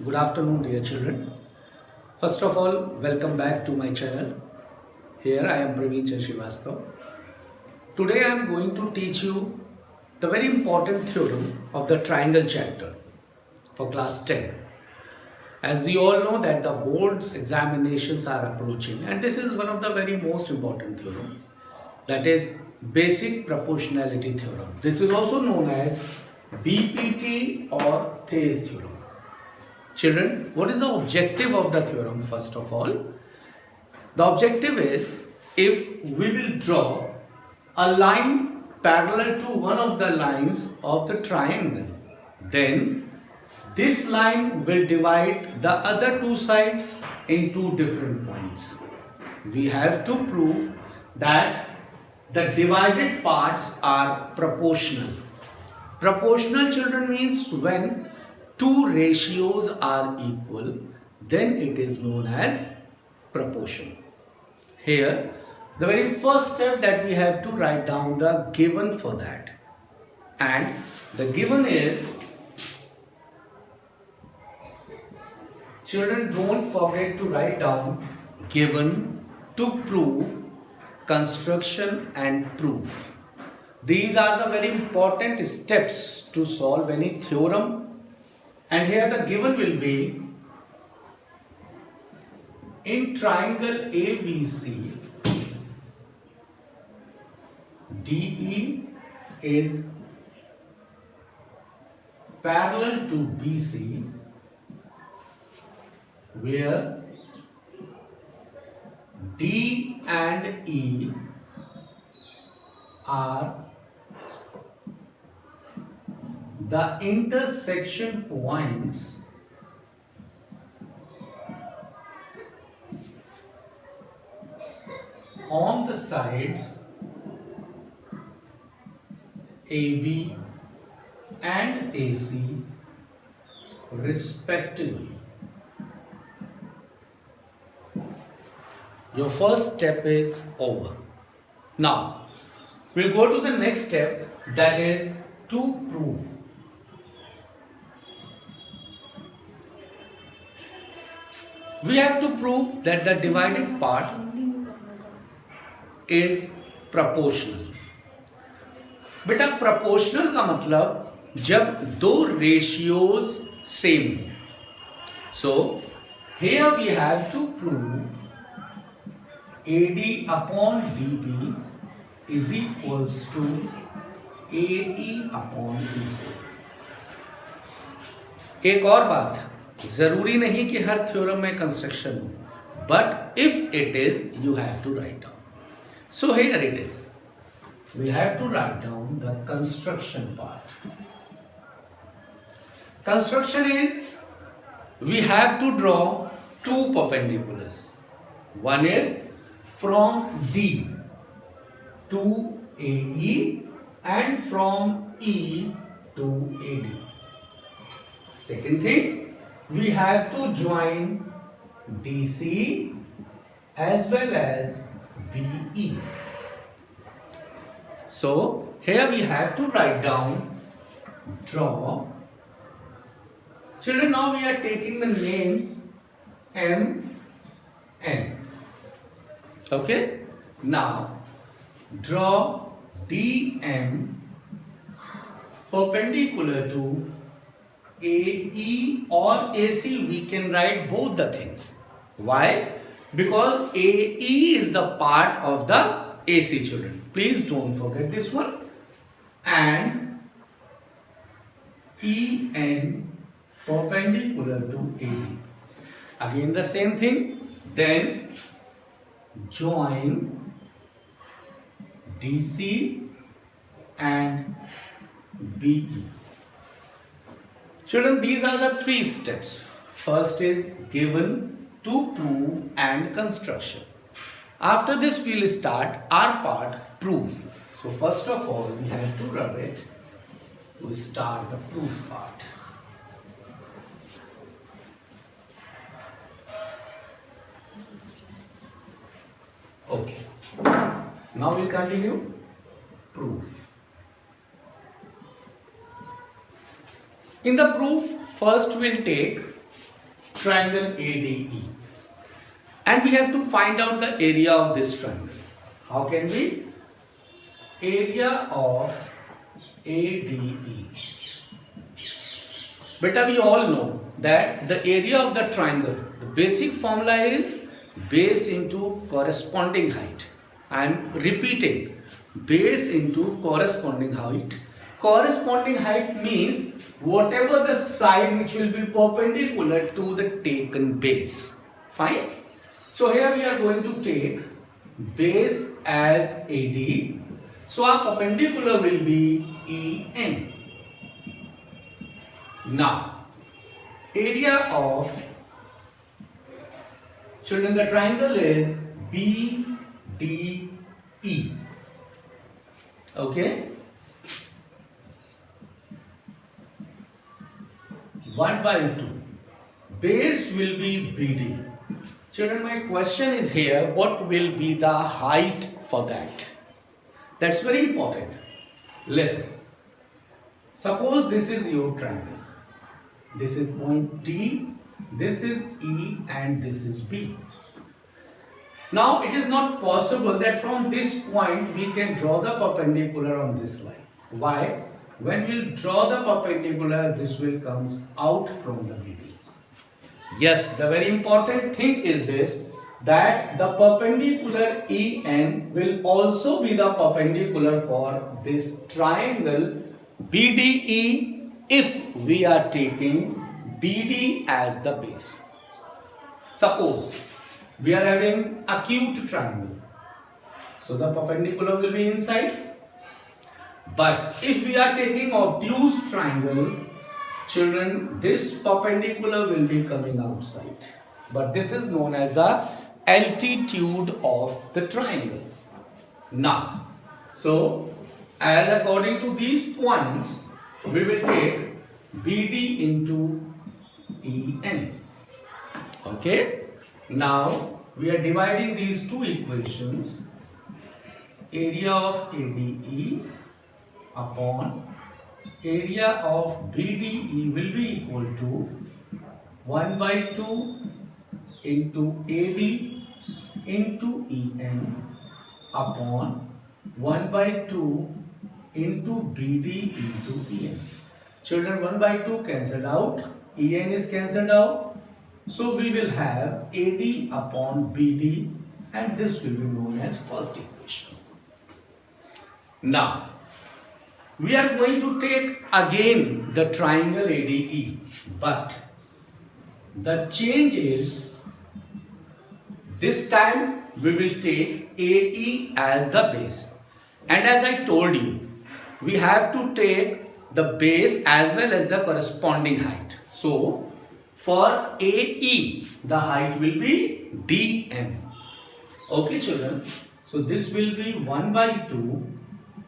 Good afternoon, dear children. First of all, welcome back to my channel. Here I am Praveen Ch Srivastava. Today I am going to teach you the very important theorem of the triangle chapter for class 10. As we all know that the board's examinations are approaching, and this is one of the very most important theorem, that is basic proportionality theorem. This is also known as BPT or Thayer's theorem. Children, what is the objective of the theorem first of all? The objective is, if we will draw a line parallel to one of the lines of the triangle, then this line will divide the other two sides into different points. We have to prove that the divided parts are proportional. Proportional, children, means when two ratios are equal, then it is known as proportion. Here, the very first step that we have to write down the given for that. And the given is, children, don't forget to write down given to prove, construction and proof. These are the very important steps to solve any theorem. And here the given will be, in triangle ABC, DE is parallel to BC, where D and E are the intersection points on the sides AB and AC respectively. Your first step is over. Now, we'll go to the next step, that is to prove. We have to prove that the divided part is proportional. बेटा proportional का मतलब जब दो ratios same. So here we have to prove AD upon DB is equals to AE upon EC. एक और बात, जरूरी नहीं कि हर थ्योरम में कंस्ट्रक्शन हो, but if it is you have to write down. So here it is, we have to write down the construction part. Construction is, we have to draw two perpendiculars. One is from D to AE and from E to AD. Second thing, we have to join DC as well as BE. So here we have to write down, draw. Children, now we are taking the names M, N. Okay? Now draw DM perpendicular to AE or AC. We can write both the things. Why? Because AE is the part of the AC, children. Please don't forget this one. And EN perpendicular to AD. Again the same thing. Then join DC and BE. Children, these are the three steps. First is given, to prove and construction. After this we will start our part, proof. So first of all we have to rub it to start the proof part. Okay. Now we'll continue proof. In the proof, first we'll take triangle ADE. And we have to find out the area of this triangle. How can we? Area of ADE. Beta, we all know that the area of the triangle, the basic formula is base into corresponding height. I am repeating, base into corresponding height. Corresponding height means whatever the side which will be perpendicular to the taken base. Fine. So here we are going to take base as AD. So our perpendicular will be EN. Now, area of, children, the triangle is BDE. Okay. 1/2. Base will be BD. Children, my question is here, what will be the height for that? That's very important. Listen. Suppose this is your triangle. This is point D, this is E, and this is B. Now it is not possible that from this point we can draw the perpendicular on this line. Why? When we will draw the perpendicular, this will come out from the BD. Yes, the very important thing is this, that the perpendicular EN will also be the perpendicular for this triangle BDE if we are taking BD as the base. Suppose we are having acute triangle, so the perpendicular will be inside. But if we are taking obtuse triangle, children, this perpendicular will be coming outside. But this is known as the altitude of the triangle. Now, so as according to these points, we will take BD into EN. Okay. Now we are dividing these two equations. Area of ADE upon area of BDE will be equal to 1/2 into AD into EN upon 1/2 into BD into EN. Children, 1/2 cancelled out, EN is cancelled out. So we will have AD upon BD, and this will be known as first equation. Now, we are going to take again the triangle ADE, but the change is this time we will take AE as the base. And as I told you, we have to take the base as well as the corresponding height. So, for AE, the height will be DM. Okay, children. So, this will be 1/2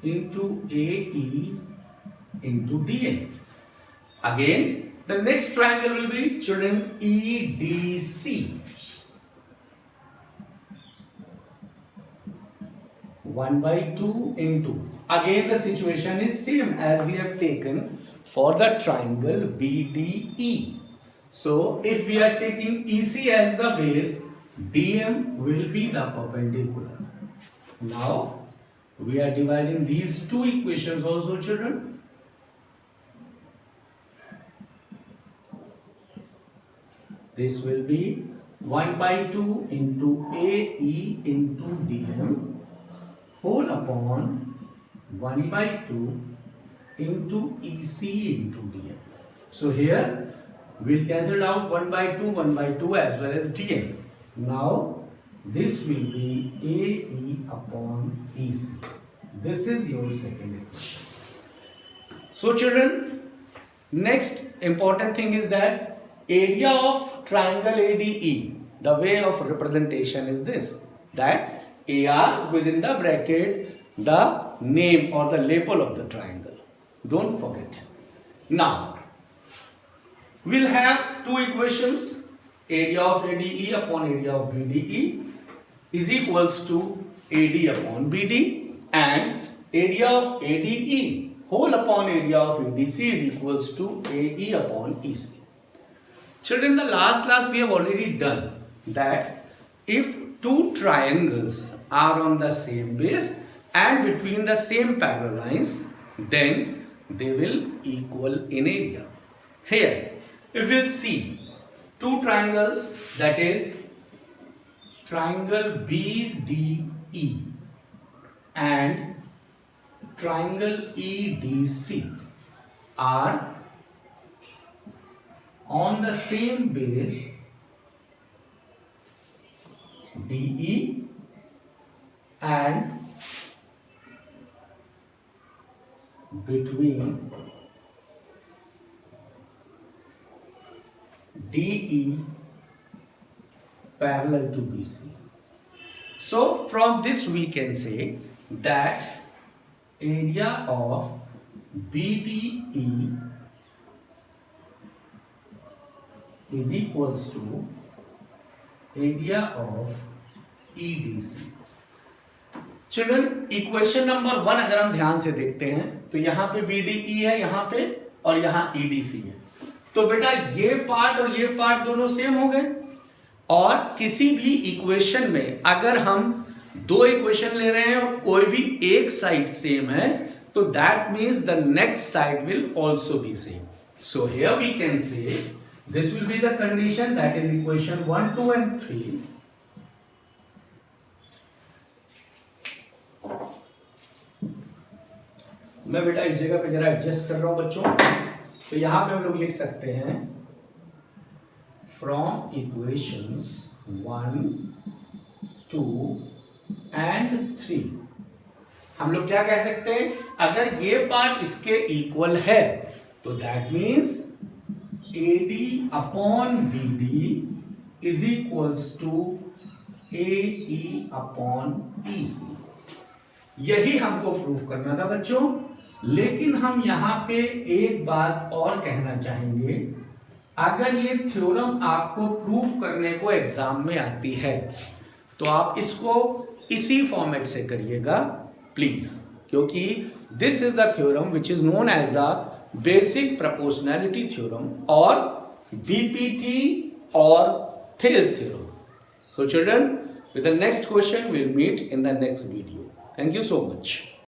into AE into DN. Again, the next triangle will be, children, EDC. 1/2 into, again the situation is same as we have taken for the triangle BDE. So if we are taking EC as the base, DM will be the perpendicular. Now we are dividing these two equations also, children. This will be 1/2 into AE into DM whole upon 1/2 into EC into DM. So here we will cancel out 1/2 as well as DM. Now this will be AE upon EC. This is your second equation. So children, next important thing is that area of triangle ADE, the way of representation is this, that AR within the bracket the name or the label of the triangle. Don't forget. Now we'll have two equations. Area of ADE upon area of BDE is equals to AD upon BD, and area of ADE whole upon area of EDC is equals to AE upon EC. Children, in the last class we have already done that if two triangles are on the same base and between the same parallel lines, then they will equal in area. Here, if we'll see two triangles, that is triangle BDE and triangle EDC are on the same base DE and between DE parallel to BC. So from this we can say that area of BDE is equals to area of EDC. Children equation number 1 अगर हम ध्यान से देखते हैं तो यहाँ पे BDE है यहाँ पे और यहाँ EDC है, तो बेटा ये पार्ट और ये पार्ट दोनों सेम हो गए। और किसी भी इक्वेशन में अगर हम दो इक्वेशन ले रहे हैं और कोई भी एक साइड सेम है तो that means the next side will also be same. So here we can say this will be the condition, that is equation 1, 2 and 3. मैं बेटा इस जगह पे जरा एडजस्ट कर रहा हूं बच्चों, तो यहां पे हम लोग लिख सकते हैं फ्रॉम इक्वेशंस 1, 2 and 3। हम लोग क्या कह सकते हैं, अगर ये पार्ट इसके इक्वल है तो that means AD upon BD is equals to AE upon EC। यही हमको प्रूफ करना था बच्चों, लेकिन हम यहाँ पे एक बात और कहना चाहेंगे। अगर ये थ्योरम आपको प्रूफ करने को एग्जाम में आती है तो आप इसको इसी फॉर्मेट से करिएगा प्लीज, क्योंकि this is the theorem which is known as the basic proportionality theorem or BPT or Thiele's theorem. So children, with the next question we'll meet in the next video. Thank you so much.